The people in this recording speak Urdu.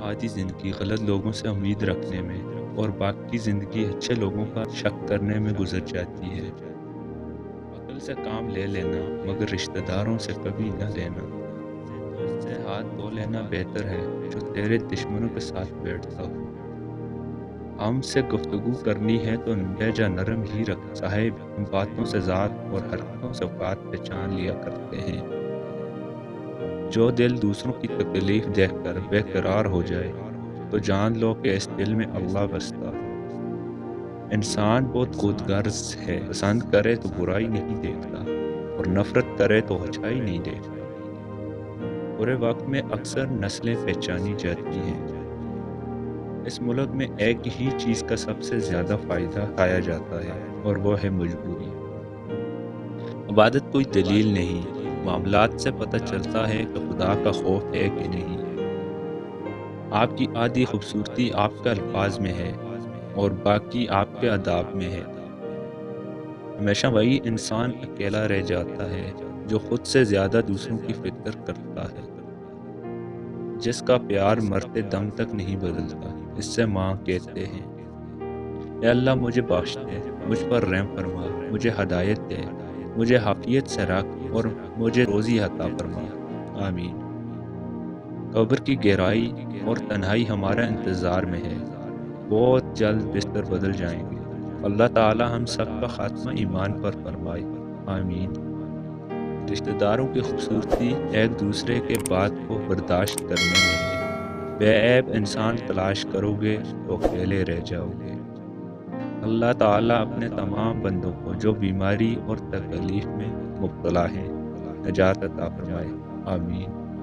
آدھی زندگی غلط لوگوں سے امید رکھنے میں اور باقی زندگی اچھے لوگوں کا شک کرنے میں گزر جاتی ہے۔ عقل سے کام لے لینا مگر رشتہ داروں سے کبھی نہ لینا۔ دوست سے ہاتھ دھو لینا بہتر ہے جو تیرے دشمنوں کے ساتھ بیٹھتا ہو۔ ہم سے گفتگو کرنی ہے تو لہجہ نرم ہی رکھ صاحب، ہم باتوں سے ذات اور حرکتوں سے اوقات پہچان لیا کرتے ہیں۔ جو دل دوسروں کی تکلیف دیکھ کر بے قرار ہو جائے تو جان لو کہ اس دل میں اللہ بستا ہے۔ انسان بہت خود غرض ہے، پسند کرے تو برائی نہیں دیکھتا اور نفرت کرے تو اچھائی نہیں دیکھتا۔ برے وقت میں اکثر نسلیں پہچانی جاتی ہیں۔ اس ملک میں ایک ہی چیز کا سب سے زیادہ فائدہ اٹھایا جاتا ہے اور وہ ہے مجبوری۔ عبادت کوئی دلیل نہیں، معاملات سے پتہ چلتا ہے کہ خدا کا خوف ہے کہ نہیں۔ آپ کی آدھی خوبصورتی آپ کے الفاظ میں ہے اور باقی آپ کے آداب میں ہے۔ ہمیشہ وہی انسان اکیلا رہ جاتا ہے جو خود سے زیادہ دوسروں کی فکر کرتا ہے، جس کا پیار مرتے دم تک نہیں بدلتا۔ اس سے ماں کہتے ہیں، اے اللہ مجھے بخش دے، مجھ پر رحم فرما، مجھے ہدایت دے، مجھے حافیت سے رکھ اور مجھے روزی عطا فرما، آمین۔ قبر کی گہرائی اور تنہائی ہمارا انتظار میں ہے، بہت جلد بستر بدل جائیں گے۔ اللہ تعالی ہم سب کا خاتمہ ایمان پر فرمائے، آمین۔ رشتہ داروں کی خوبصورتی ایک دوسرے کے بات کو برداشت کرنے میں ہے۔ بے عیب انسان تلاش کرو گے تو اکیلے رہ جاؤ گے۔ اللہ تعالیٰ اپنے تمام بندوں کو جو بیماری اور تکلیف میں مبتلا ہیں نجات عطا فرمائے، آمین۔